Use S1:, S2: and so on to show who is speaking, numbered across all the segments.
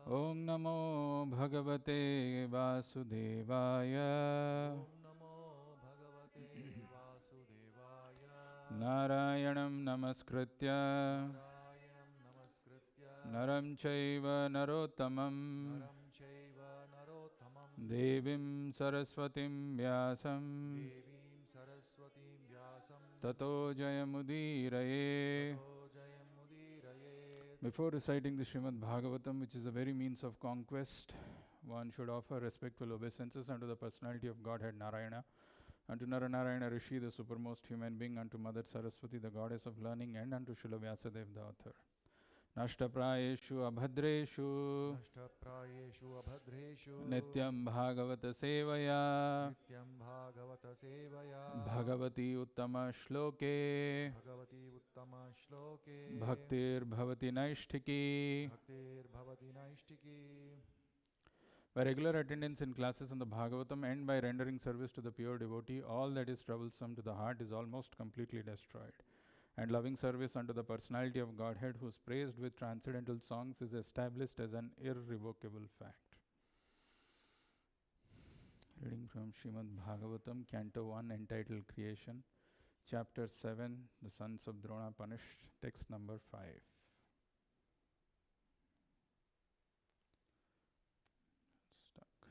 S1: Om Namo Bhagavate Vasudevaya.
S2: Om Namo Bhagavate Vasudevaya.
S1: Narayanam Namaskritya
S2: Narayanam Namaskritya
S1: Naram Chaiva Narottamam
S2: Naram Chaiva Narottamam
S1: Devim Saraswatim Vyasam
S2: Devim Saraswatim Vyasam
S1: Tato Jayamudiraye.
S2: Tato Jayamudiraye.
S1: Before reciting the Srimad Bhagavatam, which is a very means of conquest, one should offer respectful obeisances unto the personality of Godhead Narayana, unto Naranarayana Rishi, the supermost human being, unto Mother Saraswati, the goddess of learning, and unto Srila Vyasadeva, the author. Nashtaprayeshu abhadreshu
S2: Nashtaprayeshu abhadreshu
S1: Nityam Bhagavata Sevaya
S2: Nityam Bhagavata Sevaya
S1: Bhagavati Uttama Shloke
S2: Bhagavati Uttama Shloke
S1: Bhaktir Bhavati Naishtiki.
S2: Bhaktir Bhavati Naishtiki.
S1: By regular attendance in classes on the Bhagavatam and by rendering service to the pure devotee, all that is troublesome to the heart is almost completely destroyed. And loving service unto the personality of Godhead, who is praised with transcendental songs, is established as an irrevocable fact. Reading from Srimad Bhagavatam, Canto 1, entitled Creation, Chapter 7, The Sons of Drona Punished, text number 5. Stuck.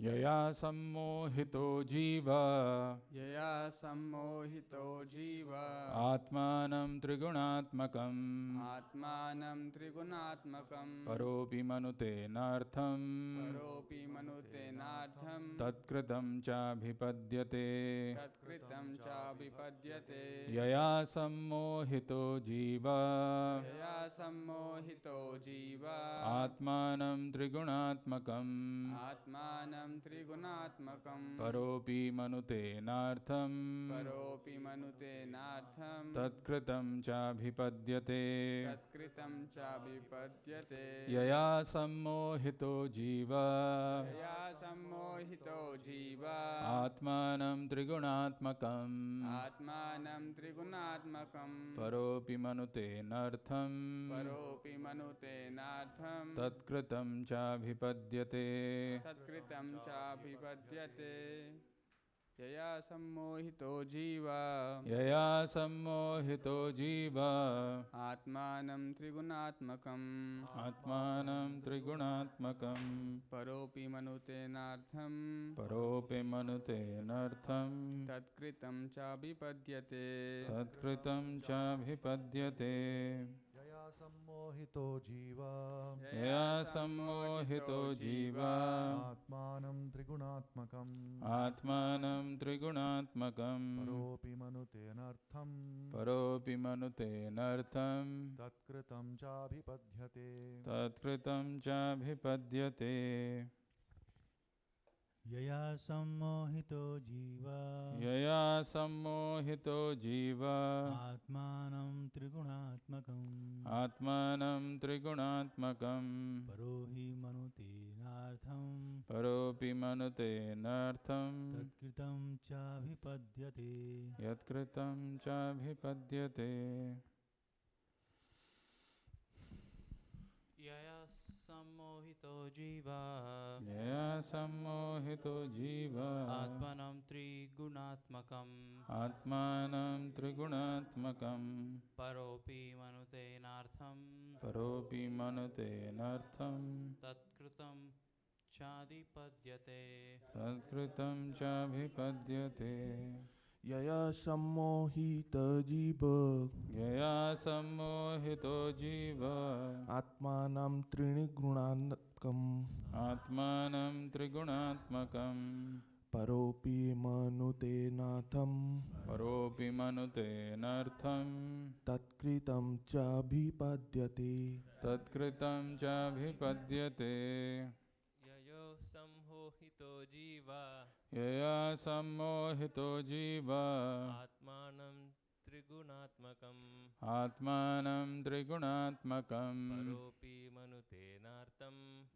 S1: Yaya sammohito jiva
S3: यया सम्मोहितो जीवा
S1: Atmanam Trigunatmakam
S3: आत्मानं त्रिगुणात्मकं
S1: Paropi Manute Nartham
S3: करोपि मनुतेनार्थं
S1: Tatkritam Chabhipadyate
S3: तत्कृतं चाभिपद्यते
S1: Yaya sammohito jiva
S3: यया सम्मोहितो जीवा
S1: Atmanam Trigunatmakam
S3: आत्मानं त्रिगुणात्मकं
S1: Paropi Manute Nartham
S3: करोपि मनुतेनार्थं
S1: Tatkritam Chabhipadyate
S3: तत्कृतं चाभिपद्यते
S1: Yaya sammohito jiva
S3: यया सम्मोहितो जीवा
S1: Atmanam Trigunatmakam
S3: आत्मानं त्रिगुणात्मकं
S1: Paropi Manute Nartham
S3: करोपि मनुतेनार्थं
S1: Tatkritam Chabhipadyate
S3: तत्कृतं चाभिपद्यते यया सम्मोहितो जीवा
S1: Yaya sammohito jiva
S3: आत्मानं त्रिगुणात्मकं
S1: Atmanam Trigunatmakam
S3: परोपि मनुतेनार्थं
S1: Paropi Manute Nartham
S3: तत्कृतं चाभिपद्यते
S1: Tatkritam Chabhipadyate
S2: Yaya sammohito jiva
S1: Yaya sammohito jiva
S2: Atmanam Trigunatmakam
S1: Atmanam Trigunatmakam
S2: Paropi Manutenartham
S1: Paropi Manute Nartham
S2: Tatkritam Chabhipadyate.
S1: Tatkritam Chabhipadyate
S4: यया सम्मोहितो जीवा
S1: Yaya sammohito jiva
S4: आत्मानं त्रिगुणात्मकम्
S1: Atmanam Trigunatmakam
S4: परो हि मनुतेनार्थं
S1: Paropi Manute Nartham
S4: तत्कृतं चाभिपद्यते
S1: Yatkritam Chabhipadyate
S5: यया सम्मोहितो जीवा
S1: Yaya sammohito jiva
S5: आत्मानं त्रिगुणात्मकं
S1: Atmanam Trigunatmakam
S5: परोपि मनुतेनार्थं
S1: Paropi Manute Nartham
S5: तत्कृतं चाधिपद्यते
S1: Tatkritam Chabhipadyate
S6: यया सम्मोहित जीव
S1: Yaya sammohito jiva
S6: आत्मानं त्रिगुणात्मकं
S1: Atmanam Trigunatmakam
S6: परोपि मनुते नाथं
S1: Paropi Manute Nartham
S6: तत्कृतं चाभिपद्यते
S1: Tatkritam Chabhipadyate
S7: ययो सम्मोहितो जीवा
S1: Yaya sammohito jiva
S7: Atmanam Trigunaatmakam
S1: Atmanam Trigunaatmakam
S7: Paropi Manutenartam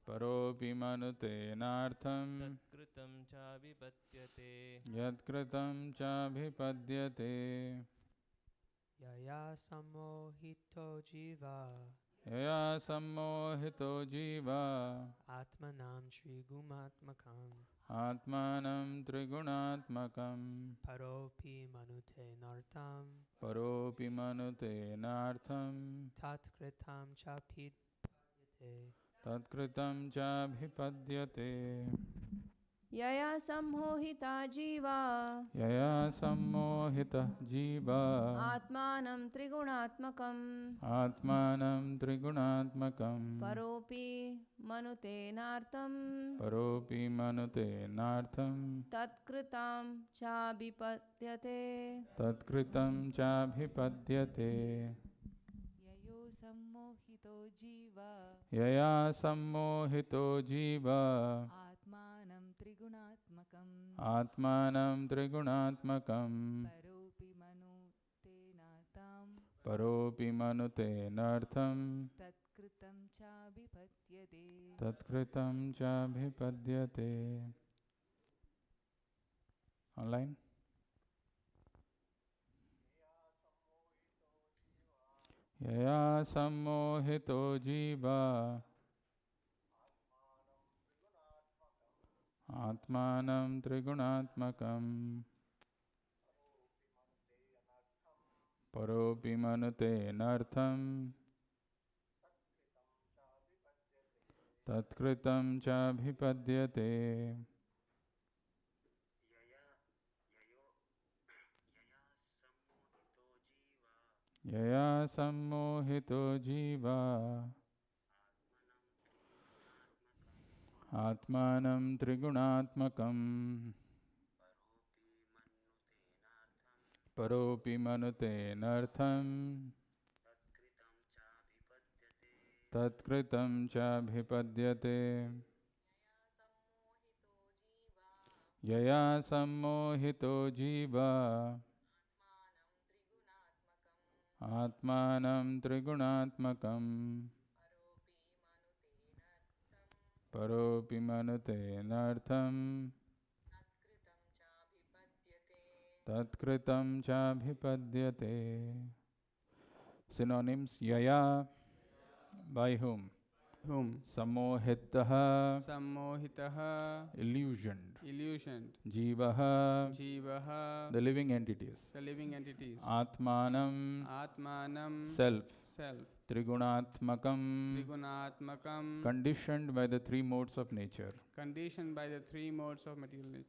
S1: Paropi Manutenartham
S7: Tatkritam Chavipatyate
S1: Yatkritam Chabhipadyate
S8: Yaya sammohito jiva
S1: Yaya sammohito jiva
S8: Atmanam Shri Gumatmakam
S1: Atmanam Trigunaatmakam
S8: Paropi Manute Nartam
S1: Paropi Manutenartham
S8: Tatkritam Chapidhyate
S1: Tatkritam Chabhipadyate
S9: Yaya sammohita jiva
S1: Yaya sammohita jiva
S9: Atmanam Trigunaatmakam
S1: Atmanam Trigunaatmakam
S9: Paropi Manutenartam
S1: Paropi Manutenartham
S9: Tatkritam Chabhipadyate
S1: Tatkritam Chabhipadyate
S10: Yayo sammohito jiva
S1: Yaya sammohito jiva
S10: Atmanam Trigunaatmakam
S1: Atmanam Trigunaatmakam
S10: Paropi Manutenatam
S1: Paropi Manutenartham
S10: Tatkritam Chabipatyate
S1: Tatkritam Chabhipadyate Online? Yaya sammohito jiva Atmanam Trigunaatmakam Paropi Manutenartham Tatkritam Chabhipadyate Yaya sammohito jiva Atmanam Trigunaatmakam Paropi Manutenartham Tatkritam Chabhipadyate Yaya sammohito jiva Atmanam Trigunaatmakam Paropi Manutenartham Tatkritam Chabhipadyate Synonyms Yaya by whom?
S3: Whom?
S1: Sammohitaha
S3: Sammohitaha,
S1: illusioned.
S3: illusioned.
S1: Jivaha
S3: Jivaha,
S1: the living entities.
S3: the living entities.
S1: Atmanam
S3: Atmanam,
S1: self.
S3: self.
S1: Trigunaatmakam
S3: Trigunaatmakam,
S1: conditioned by the three modes of nature
S3: conditioned by the three modes of material nature,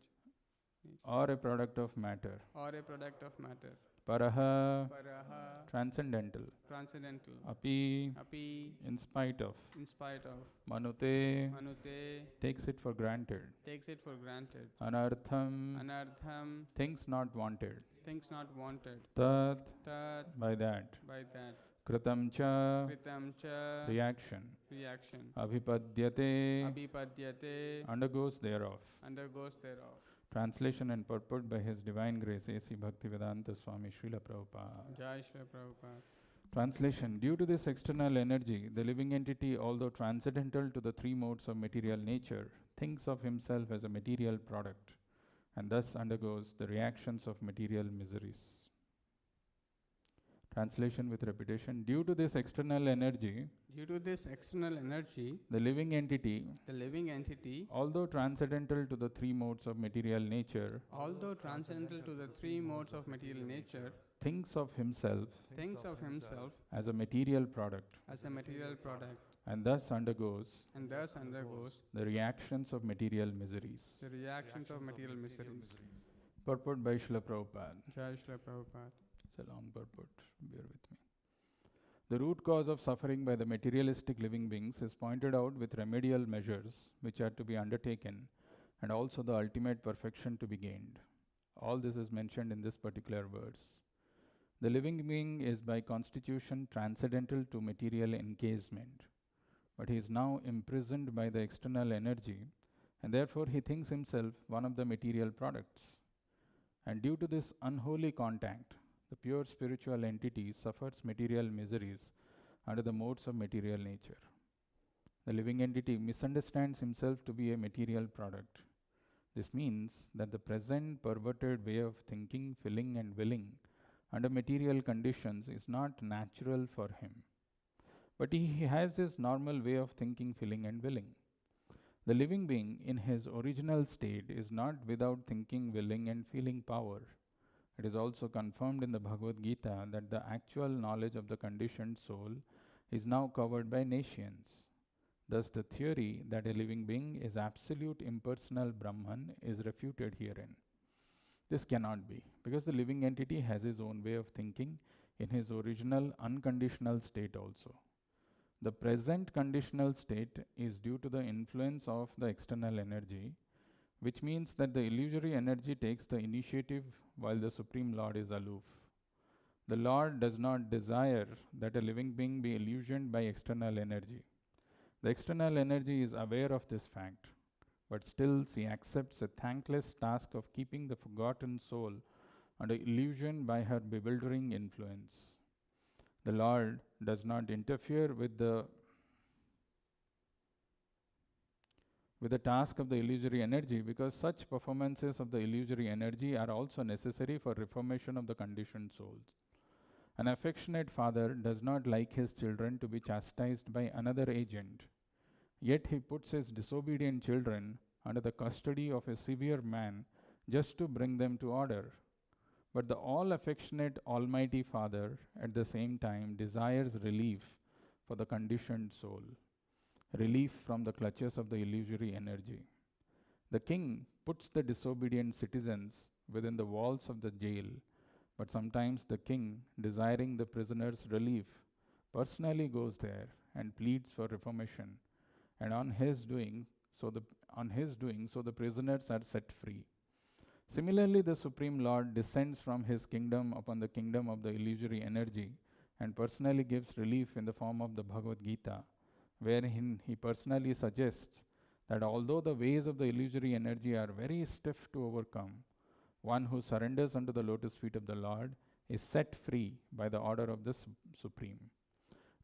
S1: or a product of matter.
S3: or a product of matter.
S1: Paraha
S3: Paraha,
S1: transcendental.
S3: transcendental.
S1: Api
S3: Api,
S1: in spite of.
S3: in spite of.
S1: Manute
S3: Manute,
S1: takes it for granted.
S3: takes it for granted.
S1: Anartham
S3: Anartham,
S1: things not wanted.
S3: things not wanted.
S1: Tat
S3: Tat,
S1: by that.
S3: by that.
S1: Kritam cha
S3: Kritam cha,
S1: reaction.
S3: reaction.
S1: Abhipadyate
S3: Abhipadyate,
S1: undergoes thereof.
S3: undergoes thereof.
S1: Translation and purport by His Divine Grace A.C. Bhaktivedanta Swami Srila Prabhupada.
S3: Jai Shri Prabhupada.
S1: Translation. Due to this external energy, the living entity, although transcendental to the three modes of material nature, thinks of himself as a material product and thus undergoes the reactions of material miseries. Translation with repetition. Due to this external energy,
S3: Due to this external energy,
S1: the living entity,
S3: the living entity,
S1: although transcendental to the three modes of material nature,
S3: although transcendental to the three modes of material nature,
S1: thinks of himself
S3: thinks of himself
S1: as a material product
S3: as a material product
S1: and thus undergoes
S3: and thus undergoes
S1: the reactions of material miseries.
S3: the reactions of material miseries.
S1: Purport by Srila Prabhupada.
S3: Jai Shri Prabhupada.
S1: It's a long purport, bear with me. The root cause of suffering by the materialistic living beings is pointed out with remedial measures which are to be undertaken and also the ultimate perfection to be gained. All this is mentioned in this particular verse. The living being is by constitution transcendental to material encasement, but he is now imprisoned by the external energy and therefore he thinks himself one of the material products. And due to this unholy contact, the pure spiritual entity suffers material miseries under the modes of material nature. The living entity misunderstands himself to be a material product. This means that the present perverted way of thinking, feeling, and willing under material conditions is not natural for him. But he has his normal way of thinking, feeling, and willing. The living being in his original state is not without thinking, willing, and feeling power. It is also confirmed in the Bhagavad Gita that the actual knowledge of the conditioned soul is now covered by nescience. Thus, the theory that a living being is absolute impersonal Brahman is refuted herein. This cannot be, because the living entity has his own way of thinking in his original unconditional state also. The present conditional state is due to the influence of the external energy, which means that the illusory energy takes the initiative while the Supreme Lord is aloof. The Lord does not desire that a living being be illusioned by external energy. The external energy is aware of this fact, but still she accepts a thankless task of keeping the forgotten soul under illusion by her bewildering influence. The Lord does not interfere with the task of the illusory energy, because such performances of the illusory energy are also necessary for reformation of the conditioned souls. An affectionate father does not like his children to be chastised by another agent, yet he puts his disobedient children under the custody of a severe man just to bring them to order. But the all-affectionate Almighty Father at the same time desires relief for the conditioned soul, relief from the clutches of the illusory energy. The king puts the disobedient citizens within the walls of the jail, but sometimes the king, desiring the prisoner's relief, personally goes there and pleads for reformation, and on his doing so the prisoners are set free. Similarly, the Supreme Lord descends from his kingdom upon the kingdom of the illusory energy and personally gives relief in the form of the Bhagavad Gita, wherein he personally suggests that although the ways of the illusory energy are very stiff to overcome, one who surrenders unto the lotus feet of the Lord is set free by the order of the Supreme.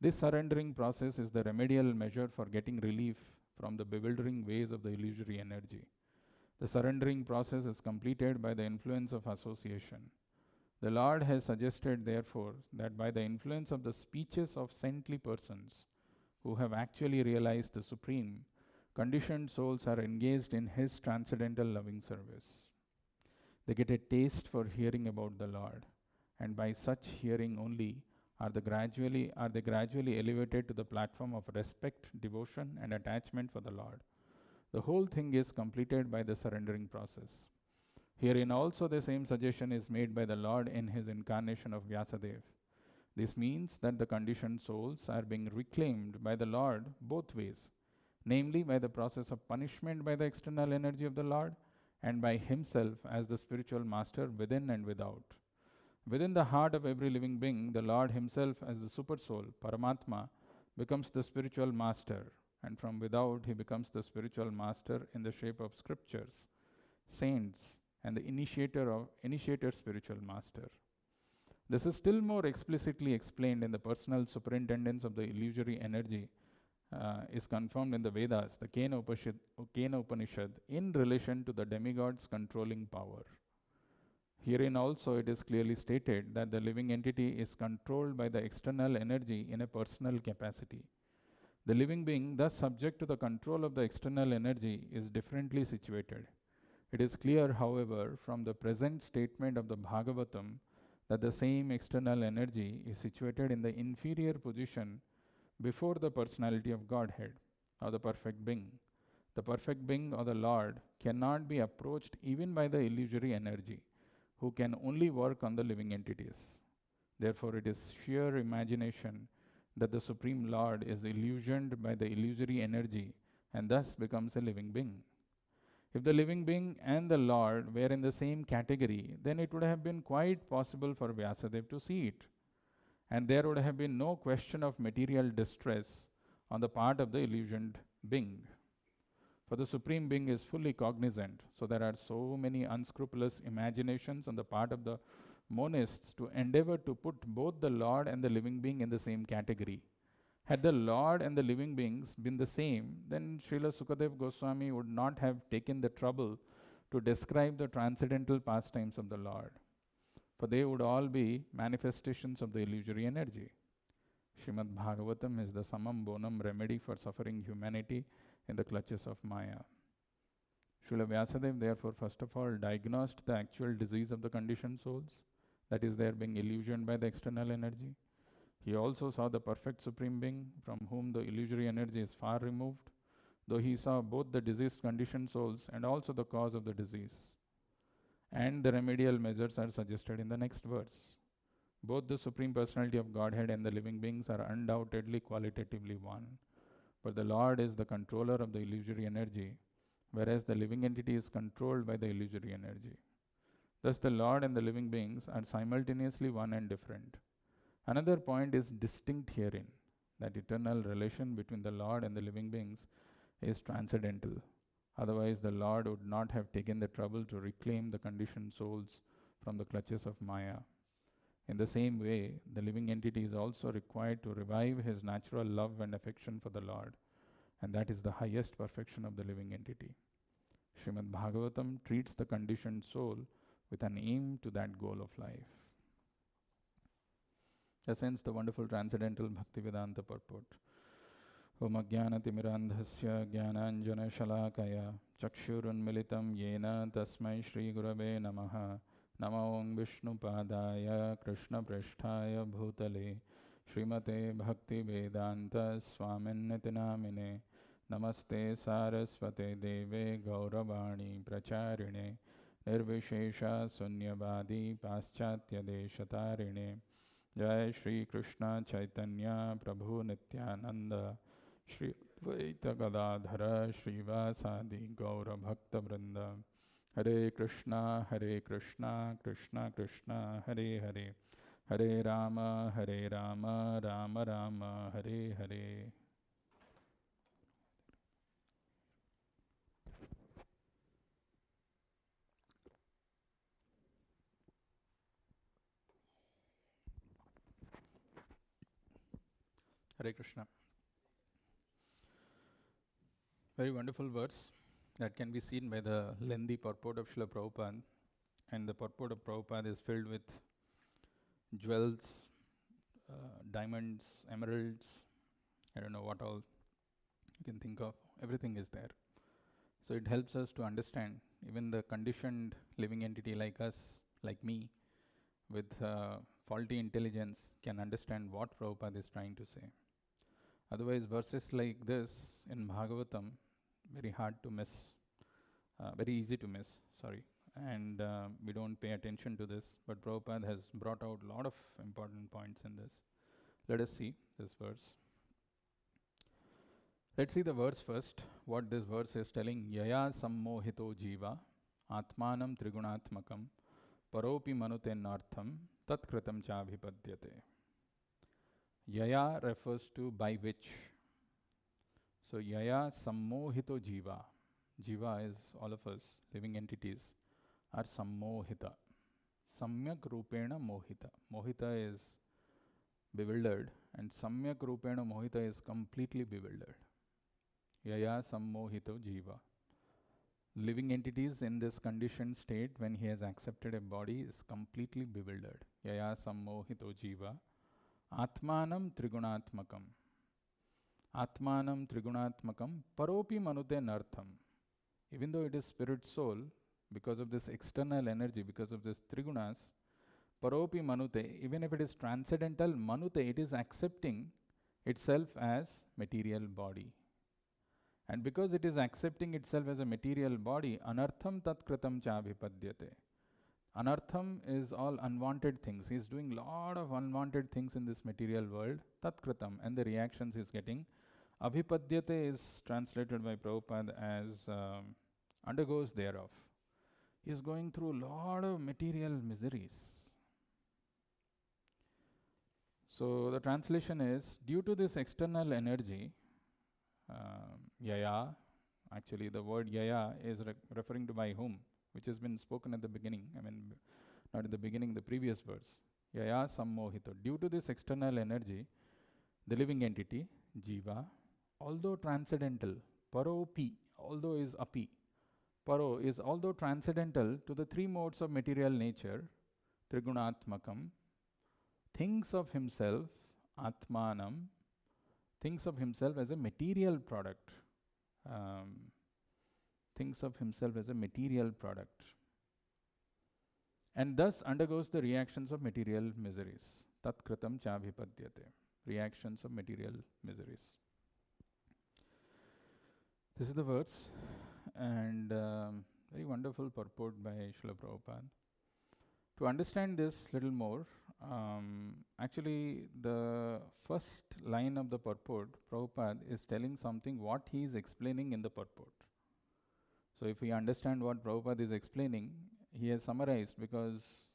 S1: This surrendering process is the remedial measure for getting relief from the bewildering ways of the illusory energy. The surrendering process is completed by the influence of association. The Lord has suggested, therefore, that by the influence of the speeches of saintly persons who have actually realized the Supreme, conditioned souls are engaged in His transcendental loving service. They get a taste for hearing about the Lord, and by such hearing only are they gradually elevated to the platform of respect, devotion, and attachment for the Lord. The whole thing is completed by the surrendering process. Herein also the same suggestion is made by the Lord in his incarnation of Vyasadeva. This means that the conditioned souls are being reclaimed by the Lord both ways, namely by the process of punishment by the external energy of the Lord and by himself as the spiritual master within and without. Within the heart of every living being, the Lord himself as the super soul, Paramatma, becomes the spiritual master, and from without he becomes the spiritual master in the shape of scriptures, saints, and the initiator spiritual master. This is still more explicitly explained in the personal superintendence of the illusory energy is confirmed in the Vedas, the Kena Upanishad, in relation to the demigod's controlling power. Herein also it is clearly stated that the living entity is controlled by the external energy in a personal capacity. The living being, thus subject to the control of the external energy, is differently situated. It is clear, however, from the present statement of the Bhagavatam that the same external energy is situated in the inferior position before the personality of Godhead, or the perfect being. The perfect being, or the Lord, cannot be approached even by the illusory energy, who can only work on the living entities. Therefore, it is sheer imagination that the Supreme Lord is illusioned by the illusory energy and thus becomes a living being. If the living being and the Lord were in the same category, then it would have been quite possible for Vyasadeva to see it, and there would have been no question of material distress on the part of the illusioned being. For the Supreme Being is fully cognizant. So there are so many unscrupulous imaginations on the part of the monists to endeavor to put both the Lord and the living being in the same category. Had the Lord and the living beings been the same, then Srila Sukadev Goswami would not have taken the trouble to describe the transcendental pastimes of the Lord, for they would all be manifestations of the illusory energy. Srimad Bhagavatam is the summum bonum remedy for suffering humanity in the clutches of Maya. Srila Vyasadeva therefore first of all diagnosed the actual disease of the conditioned souls, that is, they are being illusioned by the external energy. He also saw the perfect Supreme Being, from whom the illusory energy is far removed, though he saw both the diseased conditioned souls and also the cause of the disease. And the remedial measures are suggested in the next verse. Both the Supreme Personality of Godhead and the living beings are undoubtedly qualitatively one, but the Lord is the controller of the illusory energy, whereas the living entity is controlled by the illusory energy. Thus the Lord and the living beings are simultaneously one and different. Another point is distinct herein, that eternal relation between the Lord and the living beings is transcendental. Otherwise the Lord would not have taken the trouble to reclaim the conditioned souls from the clutches of Maya. In the same way, the living entity is also required to revive his natural love and affection for the Lord, and that is the highest perfection of the living entity. Srimad Bhagavatam treats the conditioned soul with an aim to that goal of life. Hence the wonderful transcendental Bhaktivedanta purport. Om Ajnanatimirandhasya Jnananjana Shalakaya Chakshurunmilitam Yena Tasmai Shri Gurave Namaha Namo Om Vishnu Padaya Krishna Prasthaya Bhutale Srimate Bhakti Vedanta Swaminiti Namine Namaste Saraswate Deve Gauravani Pracharine Nirvishesha Sunyavadi Paschatya Deshatarine Jai Shri Krishna Chaitanya Prabhu Nityananda Shri Advaita Gadadhara Srivasadi Gaura Bhakta Vrinda Hare Krishna Krishna Krishna Hare Hare Hare Rama Rama Rama Hare Hare. Hare Krishna. Very wonderful verse that can be seen by the lengthy purport of Srila Prabhupada. And the purport of Prabhupada is filled with jewels, diamonds, emeralds, I don't know what all you can think of. Everything is there. So it helps us to understand. Even the conditioned living entity like us, like me, with faulty intelligence can understand what Prabhupada is trying to say. Otherwise, verses like this in Bhagavatam, very hard to miss, very easy to miss, and we don't pay attention to this, but Prabhupada has brought out a lot of important points in this. Let us see this verse. Let's see the verse first, what this verse is telling. Yaya sammohito jiva atmanam trigunatmakam paropi manutennartham tatkritam chabhipadyate. Yaya refers to by which. So yaya sammohito jiva. Jiva is all of us, living entities, are sammohita. Samyak rupena mohita. Mohita is bewildered, and samyak rupena mohita is completely bewildered. Yaya sammohito jiva. Living entities in this conditioned state, when he has accepted a body, is completely bewildered. Yaya sammohito jiva. Atmanam trigunatmakam. Atmanam trigunatmakam paropi manute nartham. Even though it is spirit soul, because of this external energy, because of this trigunas, paropi manute, even if it is transcendental manute, it is accepting itself as material body. And because it is accepting itself as a material body, anartham tatkritam chabhipadyate. Anartham is all unwanted things. He is doing lot of unwanted things in this material world, tatkritam, and the reactions he is getting. Abhipadyate is translated by Prabhupada as undergoes thereof. He is going through a lot of material miseries. So the translation is, due to this external energy, yaya, Actually, the word yaya is referring to by whom, which has been spoken at the beginning. Not at the beginning, the previous verse. Yaya sammohito. Due to this external energy, the living entity, jiva, although transcendental, paropi, although is api, paro is although transcendental to the three modes of material nature, trigunatmakam, thinks of himself, atmanam, thinks of himself as a material product. Thinks of himself as a material product. And thus undergoes the reactions of material miseries. Tat kritam chabhipadyate. Reactions of material miseries. This is the verse, and very wonderful purport by Srila Prabhupada. To understand this little more, actually the first line of the purport, Prabhupada is telling something what he is explaining in the purport. So if we understand what Prabhupada is explaining, he has summarized, because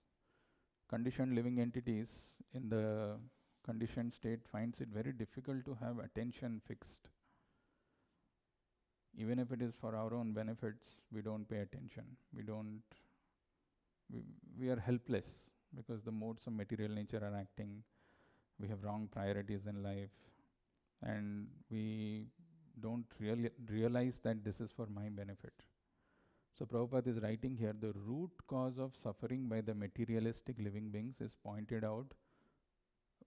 S1: conditioned living entities in the conditioned state finds it very difficult to have attention fixed. Even if it is for our own benefits, we don't pay attention. We are helpless because the modes of material nature are acting. We have wrong priorities in life, and we don't really realize that this is for my benefit. So Prabhupada is writing here, the root cause of suffering by the materialistic living beings is pointed out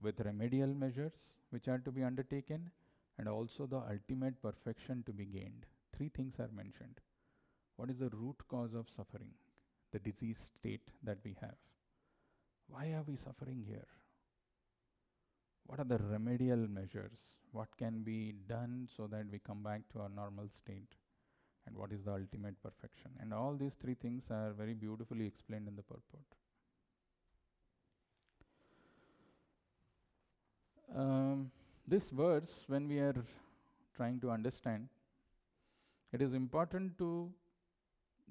S1: with remedial measures which are to be undertaken, and also the ultimate perfection to be gained. Three things are mentioned. What is the root cause of suffering? The diseased state that we have. Why are we suffering here? What are the remedial measures? What can be done so that we come back to our normal state? And what is the ultimate perfection? And all these three things are very beautifully explained in the purport. This verse, when we are trying to understand, it is important to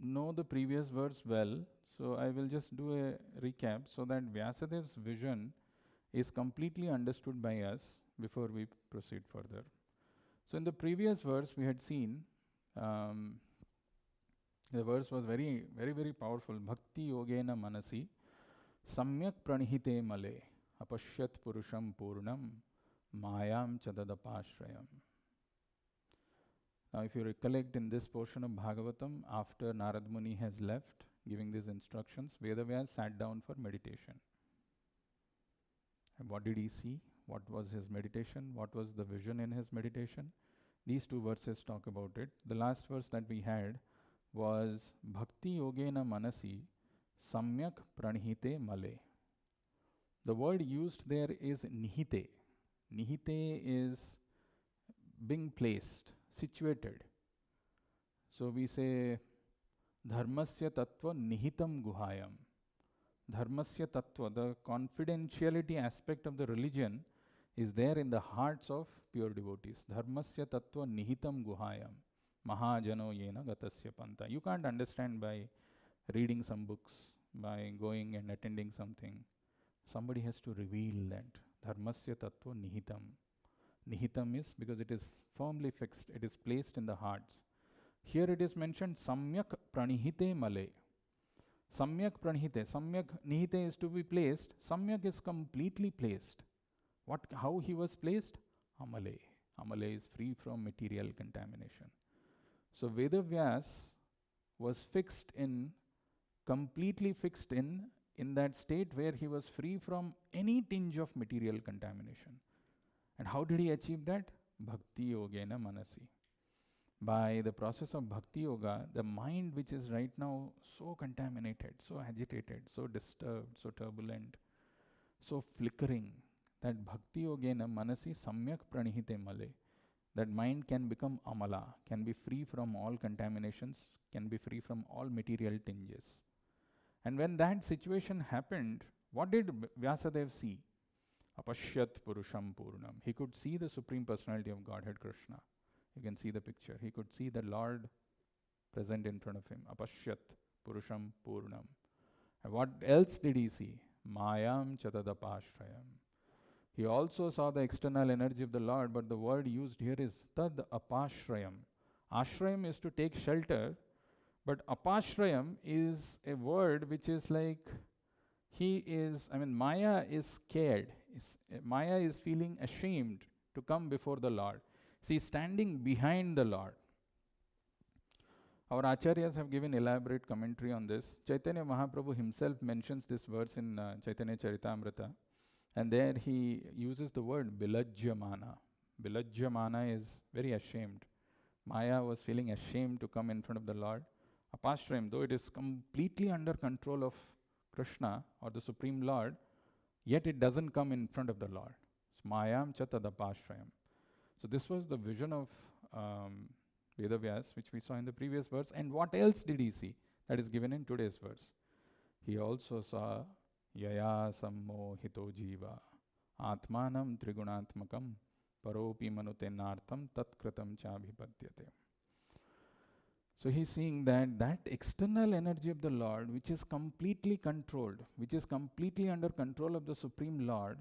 S1: know the previous verse well. So I will just do a recap so that Vyasadev's vision is completely understood by us before we proceed further. So in the previous verse we had seen, the verse was very, very, very powerful. Bhakti yogena manasi samyak pranihite male apashyat purusham purnam mayam chadadapashrayam. Now if you recollect, in this portion of Bhagavatam, after Narad Muni has left giving these instructions, Vedavyas sat down for meditation. And what did he see? What was his meditation? What was the vision in his meditation? These two verses talk about it. The last verse that we had was Bhakti yogena manasi samyak pranihite male. The word used there is nihite. Nihite is being placed, situated. So we say dharmasya tattva nihitam guhayam. Dharmasya tattva, the confidentiality aspect of the religion, is there in the hearts of pure devotees. Dharmasya tattva nihitam guhayam. Mahajano yena gatasya panta. You can't understand by reading some books, by going and attending something. Somebody has to reveal that. Dharmasya tattva nihitam. Nihitam is because it is firmly fixed, it is placed in the hearts. Here it is mentioned samyak pranihite male. Samyak pranihite. Samyak nihite is to be placed. Samyak is completely placed. How he was placed? Amale. Amale is free from material contamination. So Vedavyas was completely fixed in that state where he was free from any tinge of material contamination. And how did he achieve that? Bhakti yogena manasi. By the process of bhakti yoga, the mind, which is right now so contaminated, so agitated, so disturbed, so turbulent, so flickering, that bhakti yogena manasi samyak pranihite male, that mind can become amala, can be free from all contaminations, can be free from all material tinges. And when that situation happened, what did Vyasadev see? Apashyat purusham purnam. He could see the Supreme Personality of Godhead Krishna. You can see the picture. He could see the Lord present in front of him. Apashyat purusham purnam. And what else did he see? Mayam chadadapashrayam. He also saw the external energy of the Lord, but the word used here is tad apashrayam. Ashrayam is to take shelter, but apashrayam is a word which is like Maya is scared. Maya is feeling ashamed to come before the Lord. She is standing behind the Lord. Our acharyas have given elaborate commentary on this. Chaitanya Mahaprabhu himself mentions this verse in Chaitanya Charitamrita, and there he uses the word bilajyamana. Bilajyamana is very ashamed. Maya was feeling ashamed to come in front of the Lord. Apashrayam, though it is completely under control of Krishna or the Supreme Lord, yet it doesn't come in front of the Lord. Mayam cha tadapashrayam. So this was the vision of Vedavyas, which we saw in the previous verse. And what else did he see? That is given in today's verse. He also saw yaya sammohito jiva atmanam trigunatmakam paropi manutenartham tatkritam chabhipadyate. So he's seeing that external energy of the Lord, which is completely controlled, which is completely under control of the Supreme Lord,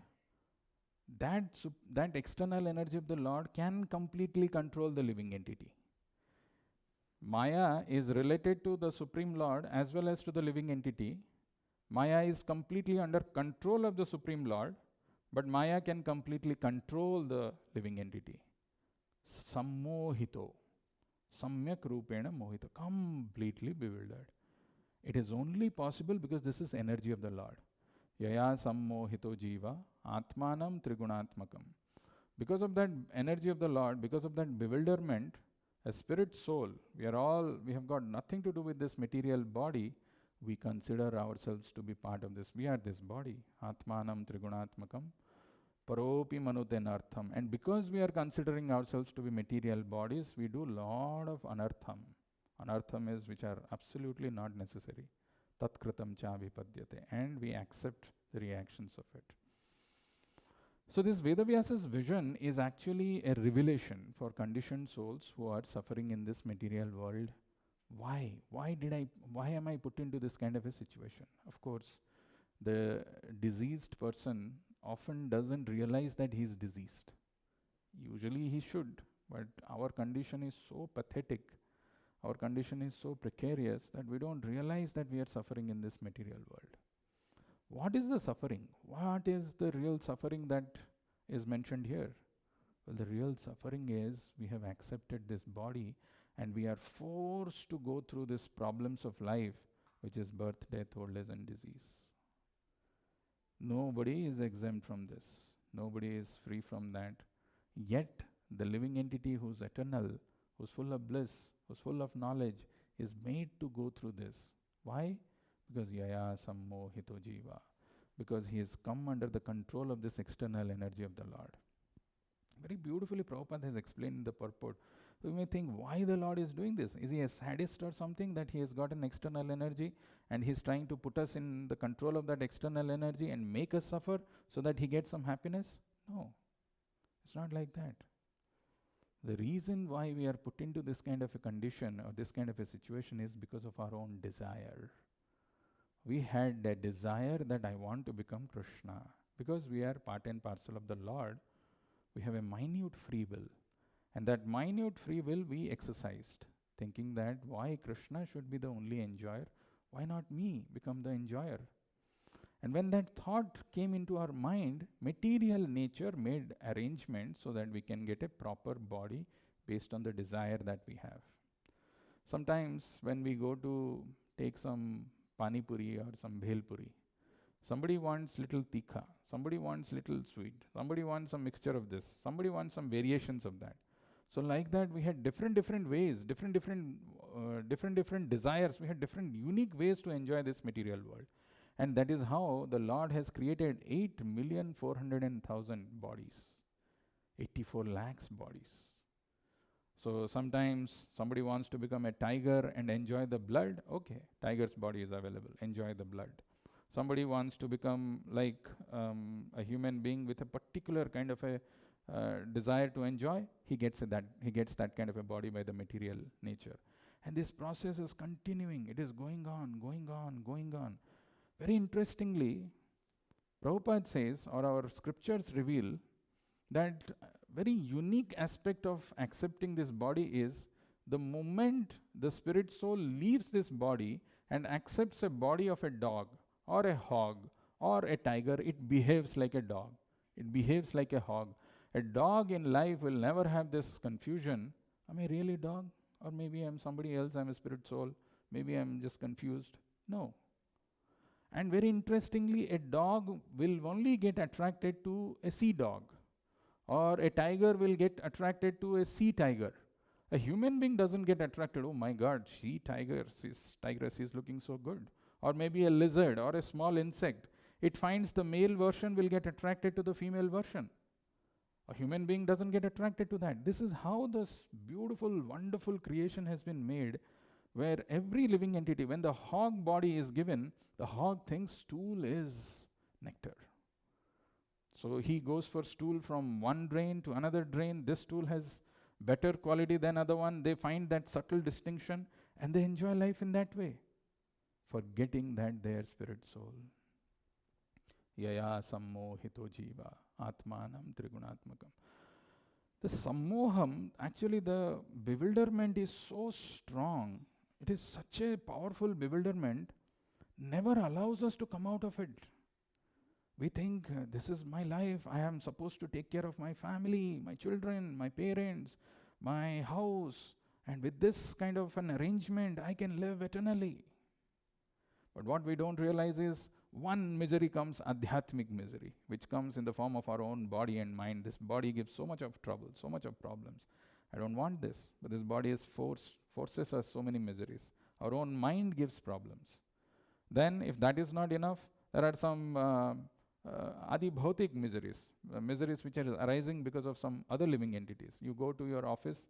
S1: that external energy of the Lord can completely control the living entity. Maya is related to the Supreme Lord as well as to the living entity. Maya is completely under control of the Supreme Lord, but Maya can completely control the living entity. Sammohito. Samyak rupena mohita. Completely bewildered. It is only possible because this is energy of the Lord. Yaya sammohito jiva atmanam trigunatmakam. Because of that energy of the Lord, because of that bewilderment, a spirit soul, we have got nothing to do with this material body. We consider ourselves to be part of this. We are this body. Atmanam trigunatmakam paropi manutenartham. And because we are considering ourselves to be material bodies, we do lot of anartham. Anartham is which are absolutely not necessary. Tatkritam chabhipadyate. And we accept the reactions of it. So this Vedavyasa's vision is actually a revelation for conditioned souls who are suffering in this material world. Why? Why am I put into this kind of a situation? Of course, the diseased person often doesn't realize that he's diseased. Usually he should, but our condition is so pathetic, our condition is so precarious that we don't realize that we are suffering in this material world. What is the suffering? What is the real suffering that is mentioned here? Well, the real suffering is we have accepted this body and we are forced to go through these problems of life, which is birth, death, old age and disease. Nobody is exempt from this. Nobody is free from that. Yet, the living entity who's eternal, who's full of bliss, who's full of knowledge, is made to go through this. Why? Because yaya sammohito jiva. Because he has come under the control of this external energy of the Lord. Very beautifully Prabhupada has explained in the purport. So you may think, why the Lord is doing this? Is he a sadist or something that he has got an external energy and he's trying to put us in the control of that external energy and make us suffer so that he gets some happiness? No, it's not like that. The reason why we are put into this kind of a condition or this kind of a situation is because of our own desire. We had a desire that I want to become Krishna. Because we are part and parcel of the Lord, we have a minute free will. And that minute free will we exercised, thinking that why Krishna should be the only enjoyer, why not me become the enjoyer? And when that thought came into our mind, material nature made arrangements so that we can get a proper body based on the desire that we have. Sometimes when we go to take some pani puri or some bhel puri, somebody wants little tikha, somebody wants little sweet, somebody wants some mixture of this, somebody wants some variations of that. So like that we had different ways, different desires, we had different unique ways to enjoy this material world. And that is how the Lord has created 8,400,000 bodies, 84 lakhs bodies. So sometimes somebody wants to become a tiger and enjoy the blood, okay, tiger's body is available, enjoy the blood. Somebody wants to become like a human being with a particular kind of a desire to enjoy, he gets that kind of a body by the material nature. And this process is continuing, it is going on. Very interestingly, Prabhupada says, or our scriptures reveal, that very unique aspect of accepting this body is The moment the spirit soul leaves this body and accepts a body of a dog or a hog or a tiger, it behaves like a dog. It behaves like a hog. A dog in life will never have this confusion. Am I really a dog? Or maybe I'm somebody else, I'm a spirit soul. Maybe I'm just confused. No. And very interestingly, a dog will only get attracted to a sea dog, or a tiger will get attracted to a sea tiger. A human being doesn't get attracted, oh my God, tigress is looking so good. Or maybe a lizard or a small insect. It finds the male version will get attracted to the female version. A human being doesn't get attracted to that. This is how this beautiful, wonderful creation has been made, where every living entity, when the hog body is given, the hog thinks stool is nectar. So he goes for stool from one drain to another drain. This stool has better quality than other one. They find that subtle distinction and they enjoy life in that way, forgetting that their spirit soul. Yaya sammohito jiva atmanam trigunatmakam. The sammoham, actually the bewilderment is so strong. It is such a powerful bewilderment, never allows us to come out of it. We think, this is my life, I am supposed to take care of my family, my children, my parents, my house, and with this kind of an arrangement, I can live eternally. But what we don't realize is, one misery comes, adhyatmic misery, which comes in the form of our own body and mind. This body gives so much of trouble, so much of problems. I don't want this, but this body is forces us so many miseries. Our own mind gives problems. Then, if that is not enough, there are some adibhautik miseries, miseries which are arising because of some other living entities. You go to your office,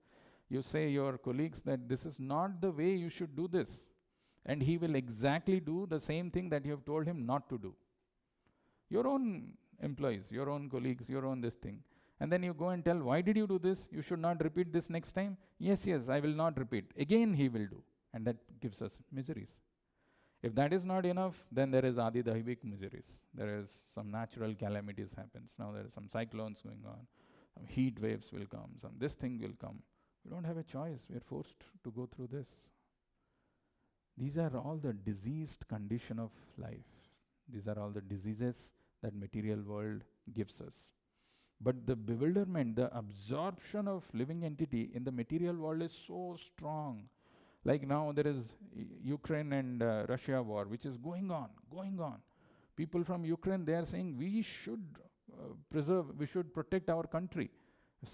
S1: you say your colleagues that this is not the way you should do this. And he will exactly do the same thing that you have told him not to do. Your own employees, your own colleagues, your own this thing. And then you go and tell, why did you do this? You should not repeat this next time. Yes, I will not repeat. Again he will do. And that gives us miseries. If that is not enough, then there is adidahivik miseries. There is some natural calamities happens. Now there are some cyclones going on. Some heat waves will come. Some this thing will come. We don't have a choice. We are forced to go through this. These are all the diseased condition of life. These are all the diseases that material world gives us. But the bewilderment, the absorption of living entity in the material world is so strong. Like now there is Ukraine and Russia war, which is going on. People from Ukraine, they are saying we should we should protect our country.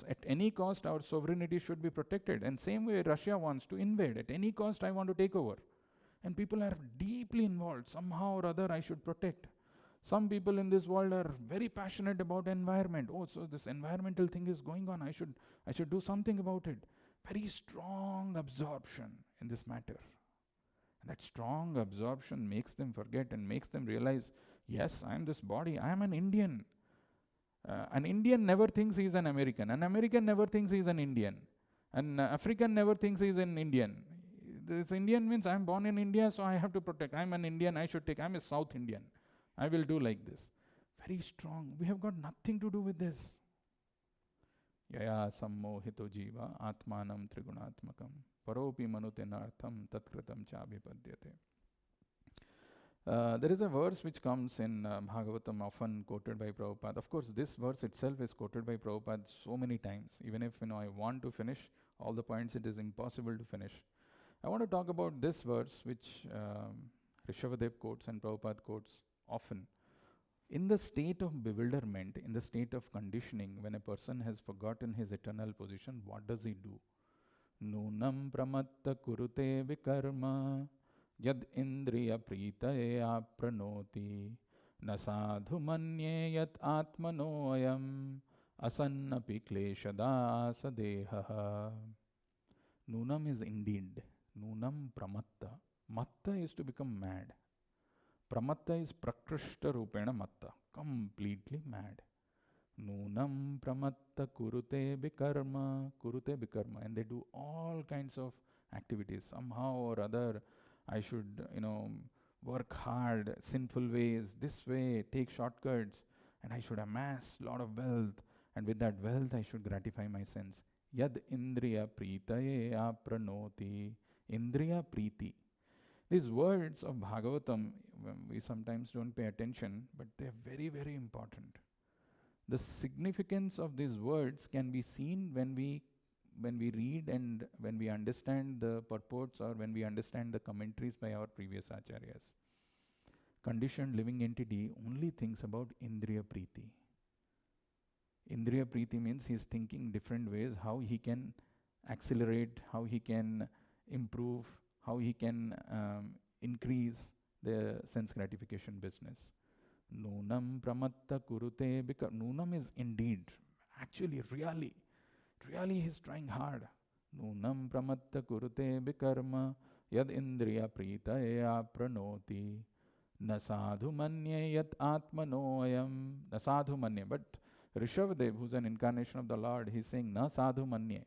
S1: At any cost, our sovereignty should be protected. And same way Russia wants to invade. At any cost, I want to take over. And people are deeply involved. Somehow or other, I should protect. Some people in this world are very passionate about environment. Oh, so this environmental thing is going on. I should do something about it. Very strong absorption in this matter. And that strong absorption makes them forget and makes them realize, yes, I am this body. I am an Indian. An Indian never thinks he is an American. An American never thinks he is an Indian. An African never thinks he is an Indian. This Indian means I am born in India, so I have to protect. I am an Indian, I am a South Indian. I will do like this. Very strong. We have got nothing to do with this. Yaya sammohito jiva atmanam trigunatmakam paropi manutenartham tatkritam chabhipadyate. There is a verse which comes in Bhagavatam, often quoted by Prabhupada. Of course, this verse itself is quoted by Prabhupada so many times. Even if I want to finish all the points, it is impossible to finish. I want to talk about this verse which Rishabhadev quotes and Prabhupada quotes often. In the state of bewilderment, in the state of conditioning, when a person has forgotten his eternal position, what does he do? Nunam pramatta kurute vikarma yad indriya pritaye apranoti nasadhu manye yat atmanoyam asannapi kleshada sadehaha. Nunam is indeed. Nunam pramatta. Matta is to become mad. Pramatta is prakrishta rupena matta. Completely mad. Nunam pramatta kurute bikarma. Kurute bikarma. And they do all kinds of activities. Somehow or other, I should, work hard, sinful ways, this way, take shortcuts, and I should amass a lot of wealth. And with that wealth, I should gratify my sense. Yad indriya pritaye apranoti. Indriya priti. These words of Bhagavatam, we sometimes don't pay attention, but they're very, very important. The significance of these words can be seen when we read and when we understand the purports or when we understand the commentaries by our previous acharyas. Conditioned living entity only thinks about Indriya Priti. Indriya Priti means he's thinking different ways how he can accelerate, how he can improve, how he can increase the sense gratification business. Nunam pramatta kurute, because Nunam is indeed, actually, really he's trying hard. Nunam pramatta kurute bikarma yad indriya pritaya pranoti na sadhu manye yat atmanoyam. Na sadhu manye. But Rishabhadev, who's an incarnation of the Lord, he's saying na sadhu manye.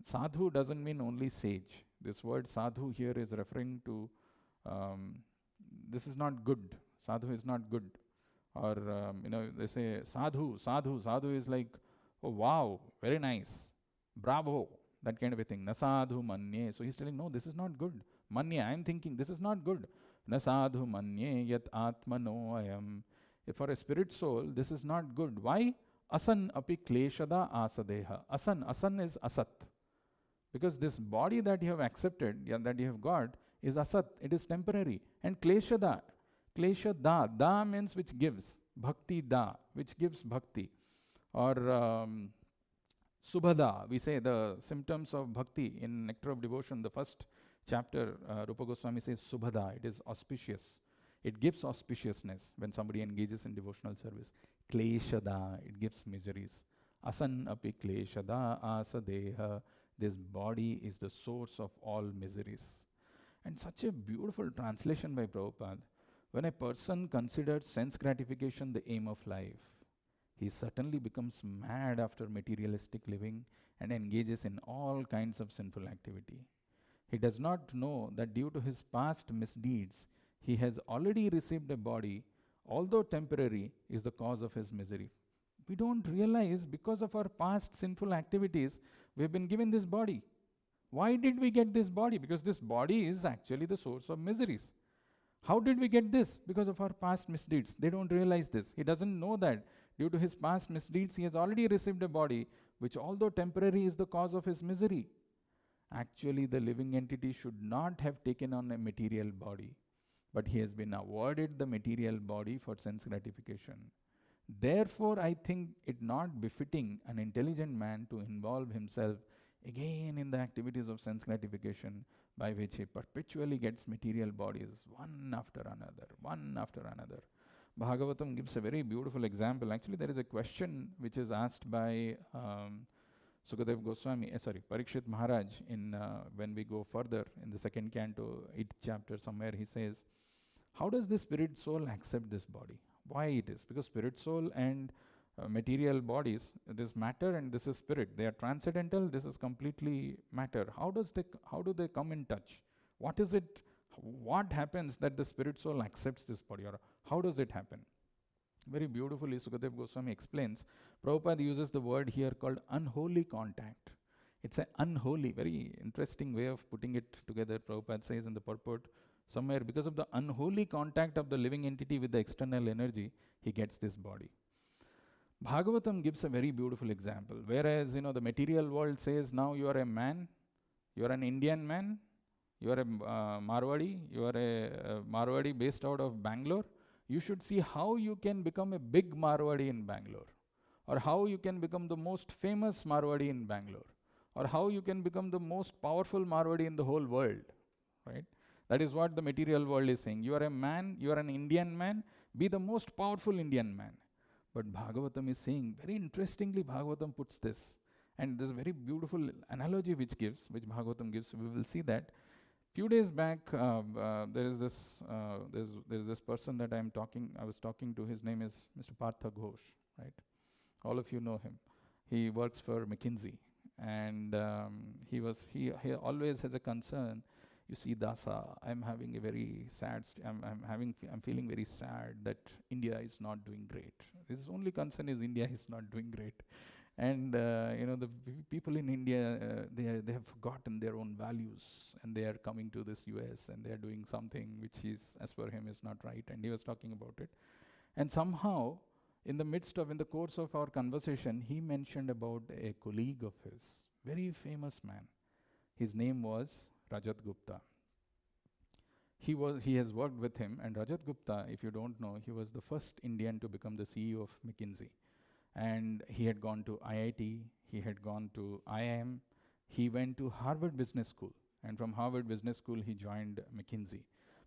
S1: Sadhu doesn't mean only sage. This word sadhu here is referring to this is not good. Sadhu is not good. Or, they say sadhu is like, oh wow, very nice, bravo, that kind of a thing. Nasadhu manye. So he's telling, no, this is not good. Manye, I'm thinking, this is not good. Nasadhu manye yat atmano ayam. If for a spirit soul, this is not good. Why? Asan api kleshada asadeha. Asan is asat. Because this body that you have accepted, that you have got, is asat. It is temporary. And kleshada da means which gives. Bhakti da, which gives bhakti. Or subhada, we say the symptoms of bhakti in Nectar of Devotion, the first chapter, Rupa Goswami says subhada, it is auspicious. It gives auspiciousness when somebody engages in devotional service. Kleshada, it gives miseries. Asan api kleshada asadeha, this body is the source of all miseries. And such a beautiful translation by Prabhupada. When a person considers sense gratification the aim of life, he certainly becomes mad after materialistic living and engages in all kinds of sinful activity. He does not know that due to his past misdeeds, he has already received a body, although temporary, is the cause of his misery. We don't realize because of our past sinful activities, we have been given this body. Why did we get this body? Because this body is actually the source of miseries. How did we get this? Because of our past misdeeds. They don't realize this. He doesn't know that due to his past misdeeds, he has already received a body, which although temporary is the cause of his misery. Actually, the living entity should not have taken on a material body, but he has been awarded the material body for sense gratification. Therefore, I think it not befitting an intelligent man to involve himself again in the activities of sense gratification, by which he perpetually gets material bodies, one after another. Bhagavatam gives a very beautiful example. Actually, there is a question which is asked by Sukadev Goswami, Parikshit Maharaj, when we go further in the second canto, 8th chapter somewhere, he says, how does the spirit soul accept this body? Why it is? Because spirit soul and material bodies, this matter and this is spirit. They are transcendental, this is completely matter. How do they come in touch? What is it? What happens that the spirit soul accepts this body? Or how does it happen? Very beautifully, Sukadev Goswami explains. Prabhupada uses the word here called unholy contact. It's an unholy, very interesting way of putting it together. Prabhupada says in the purport, somewhere because of the unholy contact of the living entity with the external energy, he gets this body. Bhagavatam gives a very beautiful example. Whereas, the material world says, now you are a man, you are an Indian man, you are a Marwadi, you are a Marwadi based out of Bangalore. You should see how you can become a big Marwadi in Bangalore, or how you can become the most famous Marwadi in Bangalore, or how you can become the most powerful Marwadi in the whole world, right? That is what the material world is saying. You are a man, you are an Indian man, be the most powerful Indian man. But Bhagavatam is saying, very interestingly, Bhagavatam puts this, and there's a very beautiful analogy which Bhagavatam gives. We will see that. Few days back, there is this person that I was talking to. His name is Mr. Partha Ghosh, right? All of you know him. He works for McKinsey, and he always has a concern. You see, Dasa, I'm having a very sad. I'm feeling very sad that India is not doing great. His only concern is India is not doing great, And the people in India, they have forgotten their own values, and they are coming to this US, and they are doing something which is, as per him, is not right. And he was talking about it. And somehow, in the course of our conversation, he mentioned about a colleague of his, very famous man. His name was Rajat Gupta. He has worked with him, and Rajat Gupta, if you don't know, he was the first Indian to become the CEO of McKinsey. And he had gone to IIT, he had gone to IIM, he went to Harvard Business School, and from Harvard Business School he joined McKinsey.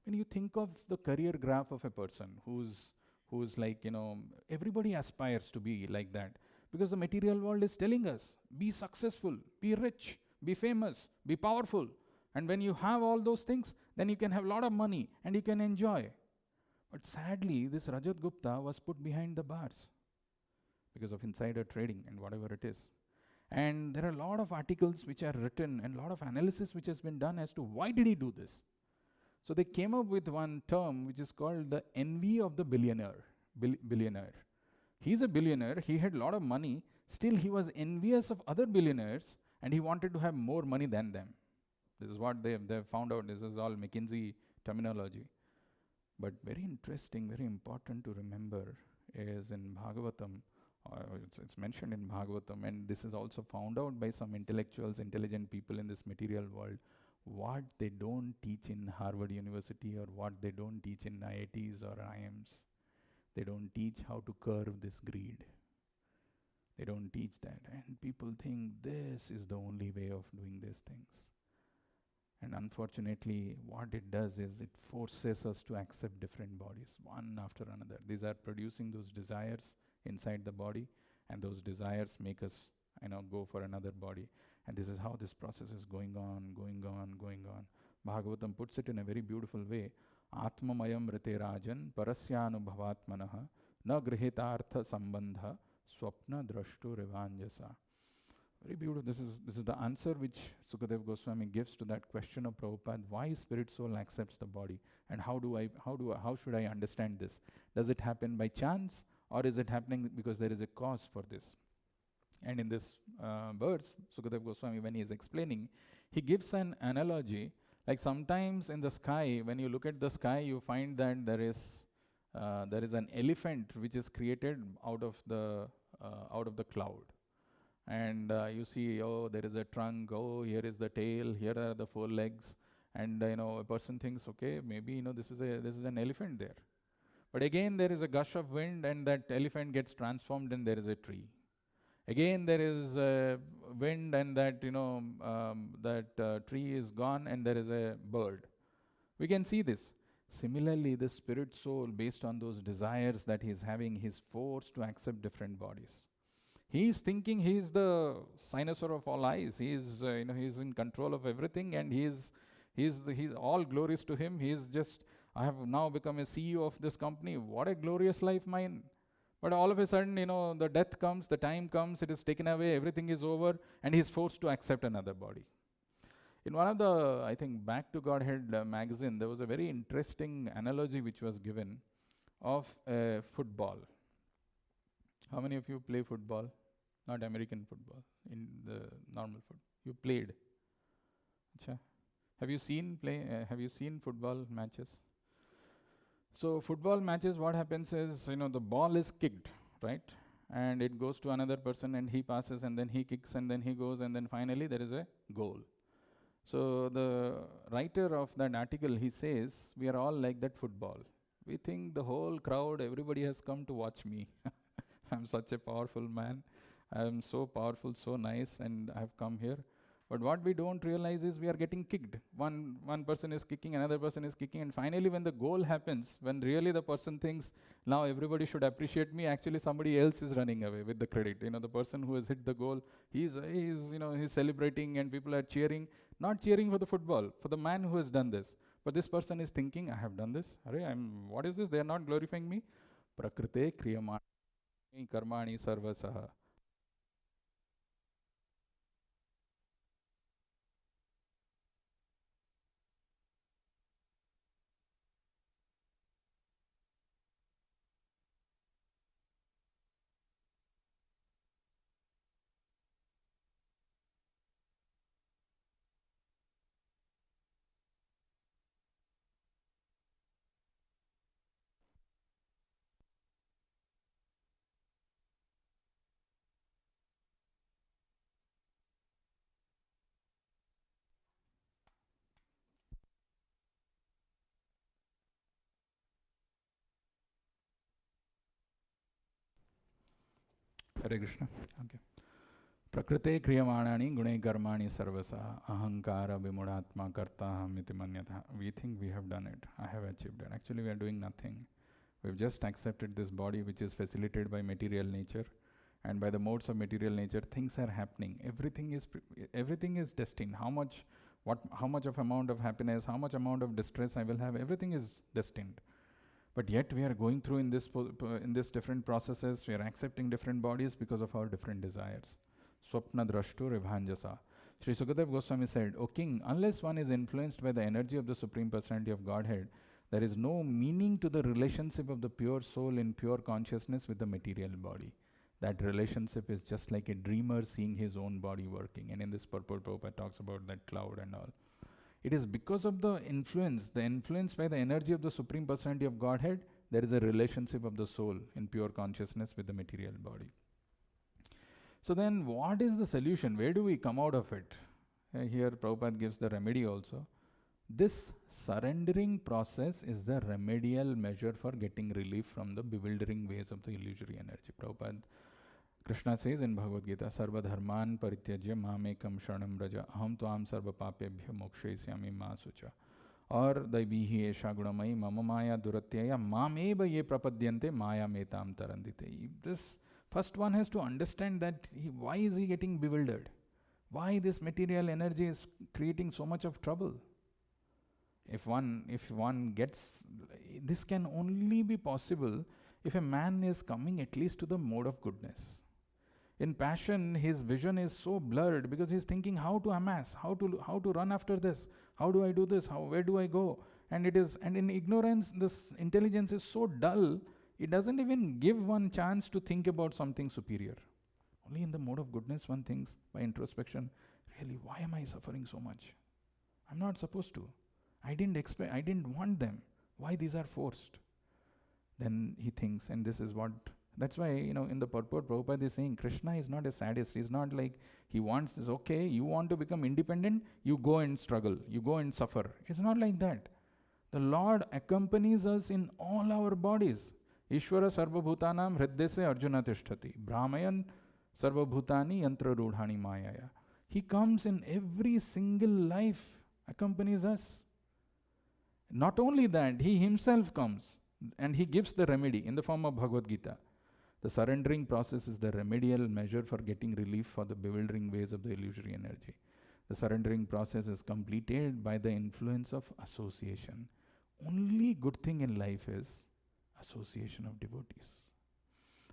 S1: When you think of the career graph of a person who's like, everybody aspires to be like that, because the material world is telling us, be successful, be rich, be famous, be powerful. And when you have all those things, then you can have a lot of money and you can enjoy. But sadly, this Rajat Gupta was put behind the bars because of insider trading and whatever it is. And there are a lot of articles which are written and a lot of analysis which has been done as to why did he do this. So they came up with one term which is called the envy of the billionaire. Billionaire. He's a billionaire, he had a lot of money, still he was envious of other billionaires and he wanted to have more money than them. This is what they've found out. This is all McKinsey terminology. But very interesting, very important to remember is in Bhagavatam, it's mentioned in Bhagavatam, and this is also found out by some intellectuals, intelligent people in this material world, what they don't teach in Harvard University or what they don't teach in IITs or IIMs. They don't teach how to curb this greed. They don't teach that. And people think this is the only way of doing these things. And unfortunately, what it does is it forces us to accept different bodies, one after another. These are producing those desires inside the body, and those desires make us, go for another body. And this is how this process is going on. Bhagavatam puts it in a very beautiful way. Atmamayam rite rajan parasyanubhavatmanaha na grihitartha sambandha swapna drashtu rivanjasa. Very beautiful. This is the answer which Sukadeva Goswami gives to that question of Prabhupada. Why spirit soul accepts the body, and how should I understand this? Does it happen by chance, or is it happening because there is a cause for this? And in this verse, Sukadeva Goswami, when he is explaining, he gives an analogy. Like sometimes in the sky, when you look at the sky, you find that there is an elephant which is created out of the cloud. And you see, there is a trunk, here is the tail, here are the four legs, and a person thinks, okay, maybe this is an elephant there. But again, there is a gush of wind, and that elephant gets transformed, and there is a tree. Again, there is wind, and that tree is gone, and there is a bird. We can see this. Similarly, the spirit soul, based on those desires that he is having, he is forced to accept different bodies. He is thinking he is the cynosure of all eyes. He is, he is in control of everything, and he's all glorious to him. He is just, I have now become a CEO of this company. What a glorious life mine! But all of a sudden, the death comes, the time comes, it is taken away, everything is over, and he is forced to accept another body. In one of the, I think, Back to Godhead magazine, there was a very interesting analogy which was given of football. How many of you play football? Not American football, in the normal football. You played. Achha. Have you seen football matches? So football matches, what happens is, the ball is kicked, right? And it goes to another person, and he passes, and then he kicks, and then he goes, and then finally there is a goal. So the writer of that article, he says, we are all like that football. We think the whole crowd, everybody has come to watch me. I'm such a powerful man. I'm so powerful, so nice, and I've come here. But what we don't realize is we are getting kicked. One person is kicking, another person is kicking, and finally when the goal happens, when really the person thinks, now everybody should appreciate me, actually somebody else is running away with the credit. The person who has hit the goal, he's celebrating, and people are cheering, not cheering for the football, for the man who has done this. But this person is thinking, I have done this. What is this? They are not glorifying me. Prakrite kriyamani karmani sarvasaha. Hare Krishna. Okay. Prakrite kriyamanani gune karmani sarvasa ahankara vimudatma kartaham iti manyatha. We think we have done it. I have achieved it. Actually, we are doing nothing. We've just accepted this body which is facilitated by material nature, and by the modes of material nature things are happening. Everything is destined. How much of amount of happiness, how much amount of distress I will have, everything is destined. But yet we are going through in this different processes. We are accepting different bodies because of our different desires. Swapna drashtu ribhanjasa. Sri Sukadev Goswami said, O king, unless one is influenced by the energy of the Supreme Personality of Godhead, there is no meaning to the relationship of the pure soul in pure consciousness with the material body. That relationship is just like a dreamer seeing his own body working. And in this purport, Prabhupada talks about that cloud and all. It is because of the influence by the energy of the Supreme Personality of Godhead, there is a relationship of the soul in pure consciousness with the material body. So then what is the solution? Where do we come out of it? Here Prabhupada gives the remedy also. This surrendering process is the remedial measure for getting relief from the bewildering ways of the illusory energy. Prabhupada, Krishna says in Bhagavad Gita, Sarva dharman parityajya mamekam sharanam braja aham tvam sarva papebhyo mokshayisyami ma sucha. Or daivihi esha gunamai mama maya duratyaya mameva ye prapadyante maya metam tarandite. This first one has to understand that why is he getting bewildered? Why this material energy is creating so much of trouble? If one gets, this can only be possible if a man is coming at least to the mode of goodness. In passion, his vision is so blurred because he's thinking how to amass, how to run after this, how do I do this, where do I go? And in ignorance, this intelligence is so dull, it doesn't even give one chance to think about something superior. Only in the mode of goodness one thinks by introspection, really, why am I suffering so much? I'm not supposed to. I didn't want them. Why these are forced? Then he thinks, and that's why, in the purport, Prabhupada is saying, Krishna is not a sadist. He's not like, he wants this, okay, you want to become independent, you go and struggle, you go and suffer. It's not like that. The Lord accompanies us in all our bodies. Ishvara sarva bhutanam hriddese arjuna tishtati. Brahmayan sarva bhutani yantra rudhani mayaya. He comes in every single life, accompanies us. Not only that, he himself comes and he gives the remedy in the form of Bhagavad Gita. The surrendering process is the remedial measure for getting relief for the bewildering ways of the illusory energy. The surrendering process is completed by the influence of association. Only good thing in life is association of devotees.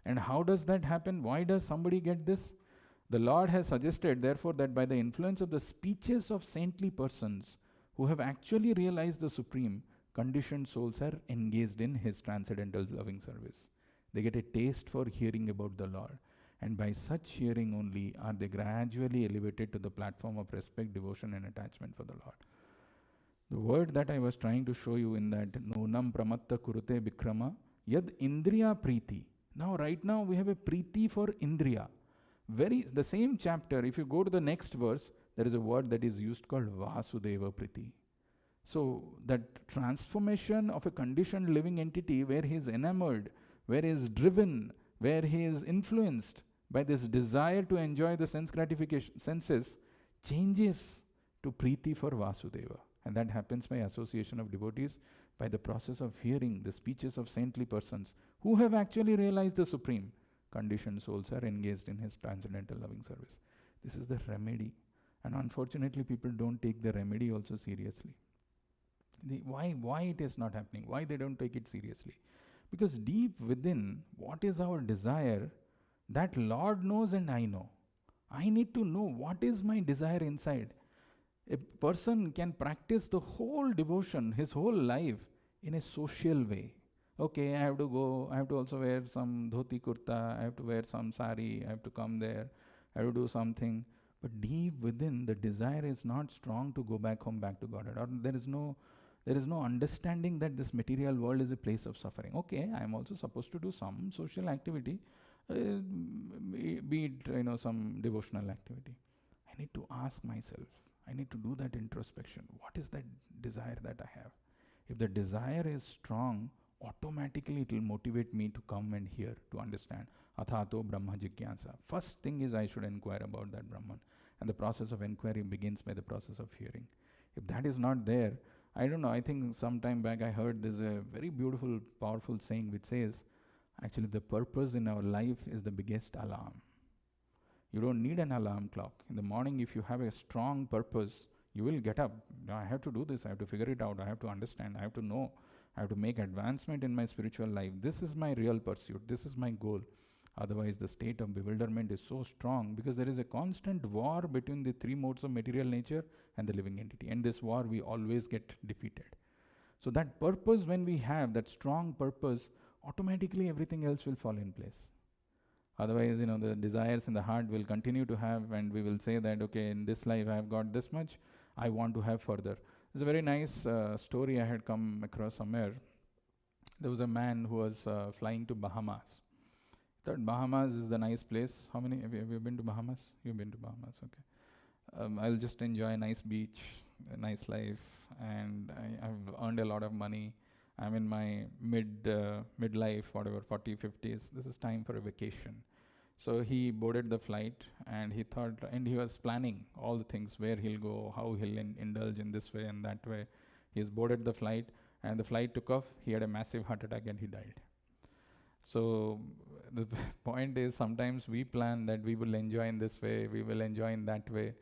S1: And how does that happen? Why does somebody get this? The Lord has suggested, therefore, that by the influence of the speeches of saintly persons who have actually realized the Supreme, conditioned souls are engaged in His transcendental loving service. They get a taste for hearing about the Lord, and by such hearing only are they gradually elevated to the platform of respect, devotion and attachment for the Lord. The word that I was trying to show you in that Nunam Pramatta Kurute Vikrama Yad Indriya Preeti. Now right now we have a Preeti for Indriya. The same chapter, if you go to the next verse, there is a word that is used called Vasudeva Priti. So that transformation of a conditioned living entity where he is enamored, where he is driven, where he is influenced by this desire to enjoy the senses, changes to Priti for Vasudeva. And that happens by association of devotees, by the process of hearing the speeches of saintly persons who have actually realized the Supreme. Conditioned souls are engaged in His transcendental loving service. This is the remedy. And unfortunately, people don't take the remedy also seriously. Why it is not happening? Why they don't take it seriously? Because deep within, what is our desire, that Lord knows and I know. I need to know what is my desire inside. A person can practice the whole devotion, his whole life, in a social way. Okay, I have to also wear some dhoti kurta, I have to wear some sari, I have to come there, I have to do something. But deep within, the desire is not strong to go back home, back to Godhead. Or there is no understanding that this material world is a place of suffering. Okay, I am also supposed to do some social activity, be it some devotional activity. I need to ask myself. I need to do that introspection. What is that desire that I have? If the desire is strong, automatically it will motivate me to come and hear, to understand. Athato Brahma Jigyasa. First thing is I should inquire about that Brahman. And the process of inquiry begins by the process of hearing. If that is not there, I don't know, I think some time back I heard there's a very beautiful, powerful saying which says, actually the purpose in our life is the biggest alarm. You don't need an alarm clock. In the morning, if you have a strong purpose, you will get up. I have to do this, I have to figure it out, I have to understand, I have to know, I have to make advancement in my spiritual life. This is my real pursuit, this is my goal. Otherwise, the state of bewilderment is so strong because there is a constant war between the three modes of material nature and the living entity. And this war, we always get defeated. So that purpose, when we have that strong purpose, automatically everything else will fall in place. Otherwise, the desires in the heart will continue to have, and we will say that, okay, in this life I have got this much, I want to have further. There's a very nice story I had come across somewhere. There was a man who was flying to Bahamas. Thought Bahamas is the nice place. How many have you been to Bahamas? You've been to Bahamas, okay. I'll just enjoy a nice beach, a nice life, and I've earned a lot of money. I'm in my midlife, whatever, 40, 50s. This is time for a vacation. So he boarded the flight, and he thought, and he was planning all the things, where he'll go, how he'll indulge in this way and that way. He's boarded the flight, and the flight took off. He had a massive heart attack and he died. So the point is, sometimes we plan that we will enjoy in this way, we will enjoy in that way,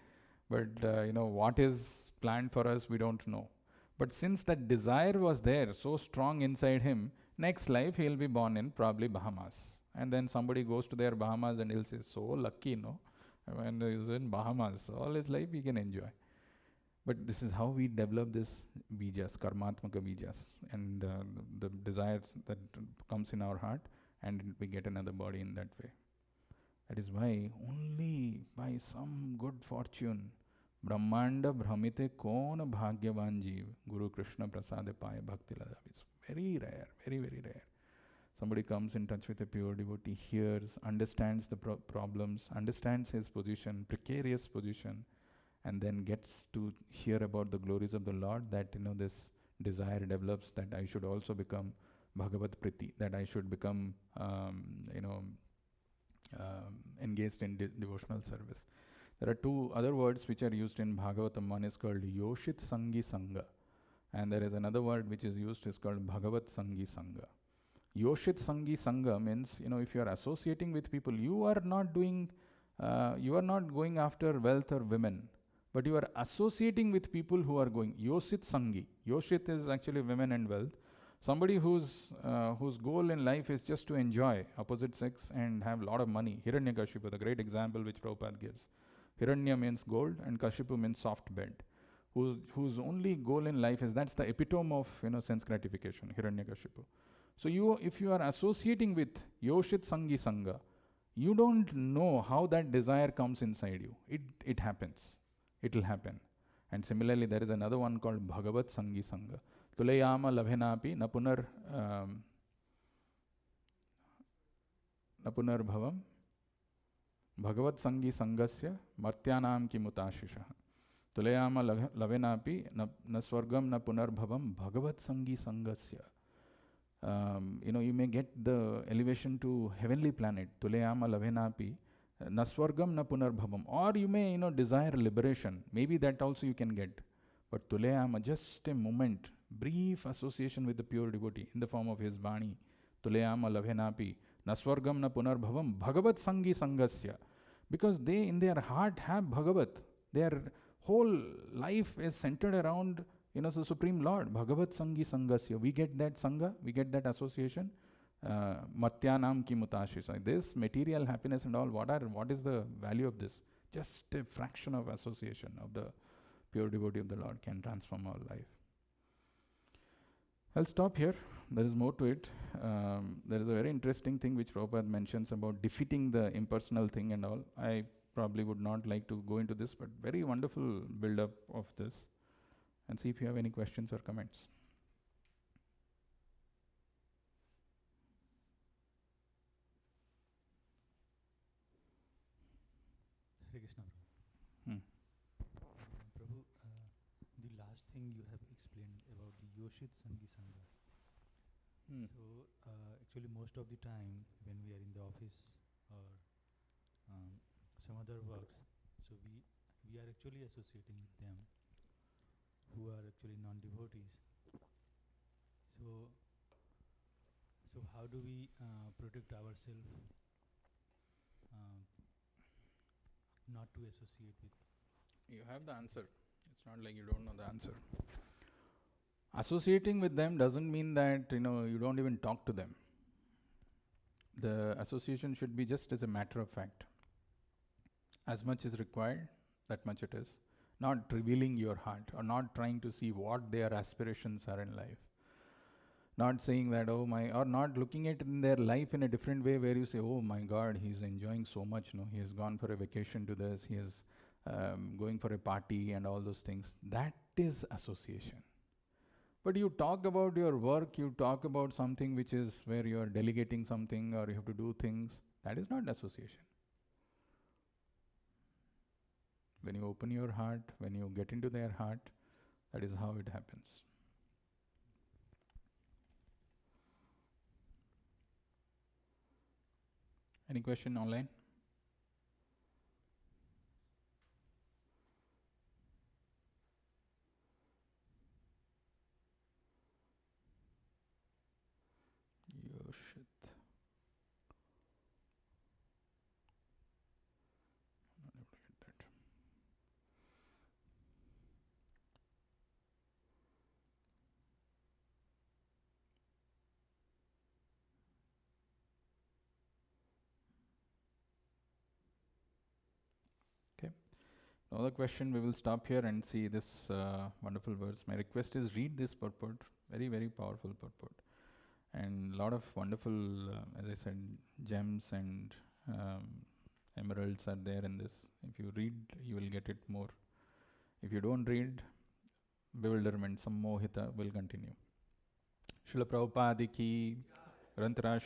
S1: but what is planned for us, we don't know. But since that desire was there, so strong inside him, next life he'll be born in probably Bahamas. And then somebody goes to their Bahamas and he'll say, so lucky, when he's in Bahamas, all his life he can enjoy. But this is how we develop this bijas, karmatmaka bijas, and the desires that comes in our heart, and we get another body in that way. That is why only by some good fortune, Brahmanda Brahmite Kona Bhagyavan Jeev, Guru Krishna Prasade Paya Bhakti Lada. It's very rare, very, very rare. Somebody comes in touch with a pure devotee, hears, understands the problems, understands his position, precarious position, and then gets to hear about the glories of the Lord, that this desire develops, that I should also become Bhagavat Priti, that I should become engaged in devotional service. There are two other words which are used in Bhagavatam. One is called Yoshit Sangi Sangha, and there is another word which is used, is called Bhagavat Sangi Sangha. Yoshit Sangi Sangha means, if you are associating with people, you are not going after wealth or women, but you are associating with people who are going. Yoshit Sangi. Yoshit is actually women and wealth. Somebody whose goal in life is just to enjoy opposite sex and have a lot of money. Hiranyakashipu, the great example which Prabhupada gives. Hiranya means gold and Kashipu means soft bed. Whose only goal in life is, that's the epitome of sense gratification, Hiranyakashipu. So if you are associating with Yoshit Sangi Sangha, you don't know how that desire comes inside you. It happens. It will happen. And similarly, there is another one called Bhagavat Sangi Sangha. Tulayama labhenapi napunar bhavam Bhagavat Sangi Sangasya Martyanam ki mutashisha. Tulayama labhenapi na swargam na punar bhavam Bhagavat Sangi Sangasya. You may get the elevation to heavenly planet, Tulayama labhenapi na swargam na punar bhavam. Or you may, desire liberation. Maybe that also you can get. But Tulayama, just a moment, brief association with the pure devotee in the form of his Vani. Tulayama labhenapi na swargam na punar bhavam Bhagavat Sangi Sangasya. Because they in their heart have Bhagavat. Their whole life is centered around the Supreme Lord, Bhagavat Sangi Sangasya. We get that Sangha, we get that association. Matyanam ki mutashisa. This material happiness and all, what is the value of this? Just a fraction of association of the pure devotee of the Lord can transform our life. I'll stop here. There is more to it. There is a very interesting thing which Prabhupada mentions about defeating the impersonal thing and all. I probably would not like to go into this, but very wonderful build-up of this. And see if you have any questions or comments.
S4: Hare Krishna, Prabhu. Prabhu, the last thing you have explained about the Yoshit Sangi Sangha, So actually most of the time when we are in the office or some other works, so we are actually associating with them who are actually non-devotees. So how do we protect ourselves not to associate with?
S1: You have the answer. It's not like you don't know the answer. Associating with them doesn't mean that you don't even talk to them. The association should be just as a matter of fact. As much is required, that much it is. Not revealing your heart or not trying to see what their aspirations are in life. Not saying that, oh my, or not looking at in their life in a different way where you say, oh my God, he's enjoying so much. He has gone for a vacation to this, he is going for a party and all those things. That is association. But you talk about your work, you talk about something which is where you are delegating something or you have to do things. That is not association. When you open your heart, when you get into their heart, that is how it happens. Any question online? Yoshit. Not able to get that. Okay. Another question, we will stop here and see this wonderful verse. My request is read this purport, very, very powerful purport. And a lot of wonderful, as I said, gems and emeralds are there in this. If you read, you will get it more. If you don't read, bewilderment, sammohita will continue. Srila Prabhupada ki Grantara